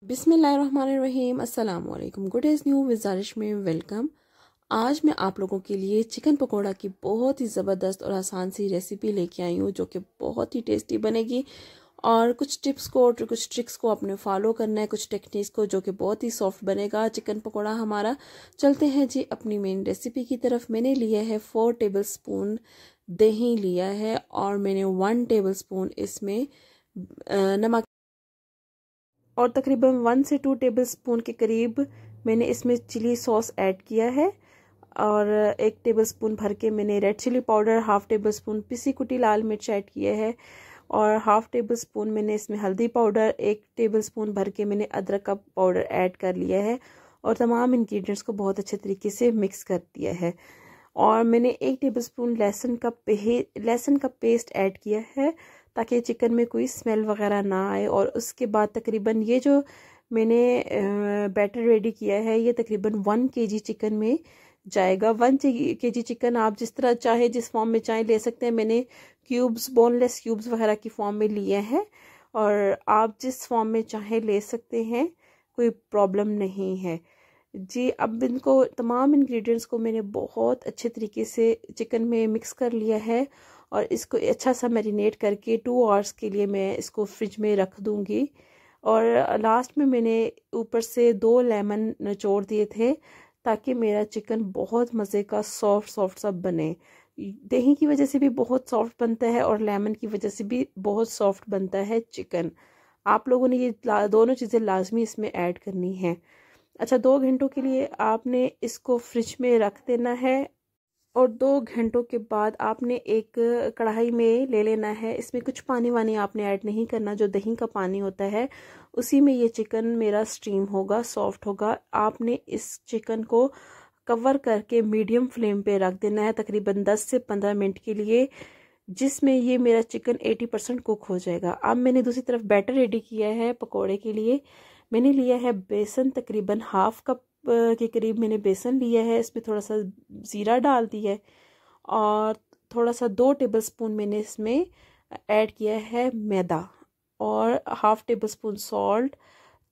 बिस्मिल्लाहिर्रहमानिर्रहीम। अस्सलाम वालेकुम। गुड इज़ न्यू विज़ारिश में वेलकम। आज मैं आप लोगों के लिए चिकन पकोड़ा की बहुत ही ज़बरदस्त और आसान सी रेसिपी लेके आई हूँ जो कि बहुत ही टेस्टी बनेगी। और कुछ टिप्स को और कुछ ट्रिक्स को आपने फॉलो करना है, कुछ टेक्निक्स को, जो कि बहुत ही सॉफ्ट बनेगा चिकन पकोड़ा हमारा। चलते हैं जी अपनी मेन रेसिपी की तरफ। मैंने लिया है 4 टेबल स्पून दही लिया है और मैंने 1 टेबल स्पून इसमें नमक और तकरीबन 1 से 2 टेबल स्पून के करीब मैंने इसमें चिली सॉस ऐड किया है। और 1 टेबल स्पून भर के मैंने red chili powder, 1/2 table spoon पिसी कुटी लाल मिर्च ऐड किया है और 1/2 टेबल स्पून मैंने इसमें हल्दी पाउडर, 1 टेबल स्पून भर के मैंने अदरक का पाउडर ऐड कर लिया है और तमाम इंग्रेडिएंट्स को बहुत अच्छे तरीके से मिक्स कर दिया है। और मैंने 1 टेबल स्पून लहसुन का पेस्ट ऐड किया है ताकि चिकन में कोई स्मेल वगैरह ना आए। और उसके बाद तकरीबन ये जो मैंने बैटर रेडी किया है ये तकरीबन 1 kg चिकन में जाएगा। 1 kg चिकन आप जिस तरह चाहे, जिस फॉर्म में चाहे ले सकते हैं। मैंने क्यूब्स, बोनलेस क्यूब्स वगैरह की फॉर्म में लिए हैं और आप जिस फॉर्म में चाहे ले सकते हैं, कोई प्रॉब्लम नहीं है जी। अब इनको तमाम इंग्रेडिएंट्स को मैंने बहुत अच्छे तरीके से चिकन में मिक्स कर लिया है और इसको अच्छा सा मैरिनेट करके 2 आवर्स के लिए मैं इसको फ्रिज में रख दूंगी। और लास्ट में मैंने ऊपर से 2 लेमन निचोड़ दिए थे ताकि मेरा चिकन बहुत मज़े का सॉफ्ट सा बने। दही की वजह से भी बहुत सॉफ्ट बनता है और लेमन की वजह से भी बहुत सॉफ्ट बनता है चिकन। आप लोगों ने ये दोनों चीज़ें लाजमी इसमें ऐड करनी है। अच्छा, 2 घंटों के लिए आपने इसको फ्रिज में रख देना है और 2 घंटों के बाद आपने एक कढ़ाई में ले लेना है। इसमें कुछ पानी वानी आपने ऐड नहीं करना, जो दही का पानी होता है उसी में ये चिकन मेरा स्टीम होगा, सॉफ्ट होगा। आपने इस चिकन को कवर करके मीडियम फ्लेम पे रख देना है तकरीबन 10 से 15 मिनट के लिए, जिसमें ये मेरा चिकन 80% कुक हो जाएगा। अब मैंने दूसरी तरफ बैटर रेडी किया है पकोड़े के लिए। मैंने लिया है बेसन, तकरीबन 1/2 कप के करीब मैंने बेसन लिया है। इसमें थोड़ा सा ज़ीरा डाल दिया है और थोड़ा सा 2 टेबल स्पून मैंने इसमें ऐड किया है मैदा और 1/2 टेबल स्पून सॉल्ट।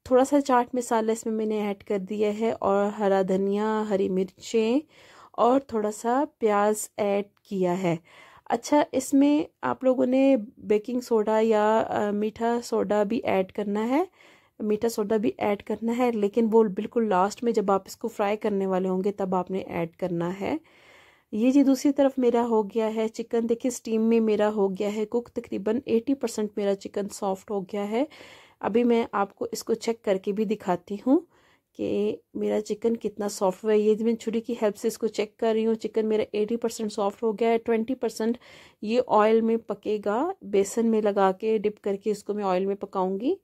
थोड़ा सा चाट मसाला इसमें मैंने ऐड कर दिया है और हरा धनिया, हरी मिर्चें और थोड़ा सा प्याज ऐड किया है। अच्छा, इसमें आप लोगों ने बेकिंग सोडा या मीठा सोडा भी ऐड करना है, लेकिन वो बिल्कुल लास्ट में जब आप इसको फ्राई करने वाले होंगे तब आपने ऐड करना है। ये जी दूसरी तरफ मेरा हो गया है चिकन, देखिए स्टीम में मेरा हो गया है कुक, तकरीबन 80% मेरा चिकन सॉफ्ट हो गया है। अभी मैं आपको इसको चेक करके भी दिखाती हूँ कि मेरा चिकन कितना सॉफ्ट हुआ है। ये मैं छुरी की हेल्प से इसको चेक कर रही हूँ। चिकन मेरा 80% सॉफ्ट हो गया है। 20% ये ऑयल में पकेगा, बेसन में लगा के डिप करके इसको मैं ऑयल में पकाऊंगी।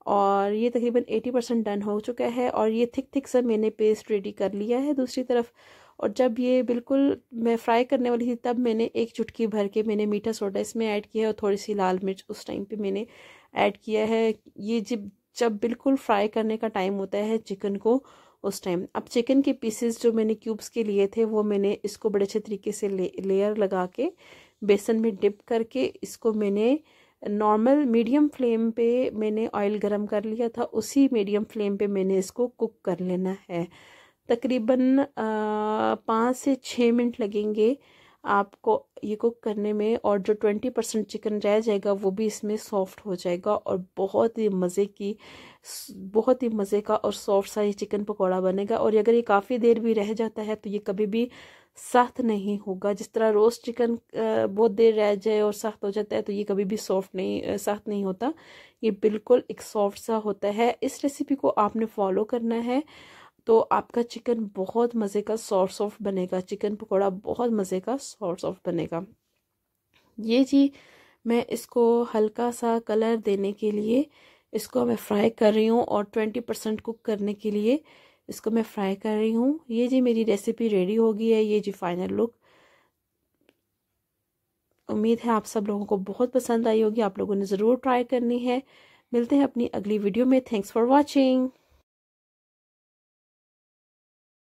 और ये तकरीबन 80% डन हो चुका है और ये थिक सा मैंने पेस्ट रेडी कर लिया है दूसरी तरफ। और जब ये बिल्कुल मैं फ्राई करने वाली थी तब मैंने 1 चुटकी भर के मैंने मीठा सोडा इसमें ऐड किया है और थोड़ी सी लाल मिर्च उस टाइम पे मैंने ऐड किया है। ये जब बिल्कुल फ्राई करने का टाइम होता है चिकन को, उस टाइम। अब चिकन के पीसेस जो मैंने क्यूब्स के लिए थे वो मैंने इसको बड़े अच्छे तरीके से लेयर लगा के बेसन में डिप करके इसको मैंने नॉर्मल मीडियम फ्लेम पे मैंने ऑयल गरम कर लिया था, उसी मीडियम फ्लेम पे मैंने इसको कुक कर लेना है। तकरीबन 5 से 6 मिनट लगेंगे आपको ये कुक करने में और जो 20% चिकन रह जाएगा वो भी इसमें सॉफ्ट हो जाएगा और बहुत ही मज़े का और सॉफ्ट सा ये चिकन पकौड़ा बनेगा। और अगर ये काफ़ी देर भी रह जाता है तो ये कभी भी सख्त नहीं होगा। जिस तरह रोस्ट चिकन बहुत देर रह जाए और सख्त हो जाता है तो ये कभी भी सख्त नहीं होता। ये बिल्कुल एक सॉफ्ट सा होता है। इस रेसिपी को आपने फॉलो करना है तो आपका चिकन बहुत मज़े का सॉफ्ट बनेगा। चिकन पकौड़ा बहुत मज़े का सॉफ्ट बनेगा। ये जी मैं इसको हल्का सा कलर देने के लिए इसको मैं फ्राई कर रही हूँ और 20% कुक करने के लिए इसको मैं फ्राई कर रही हूँ। ये जी मेरी रेसिपी रेडी हो गई है। ये जी फाइनल लुक। उम्मीद है आप सब लोगों को बहुत पसंद आई होगी, आप लोगों ने ज़रूर ट्राई करनी है। मिलते हैं अपनी अगली वीडियो में। Thanks for watching.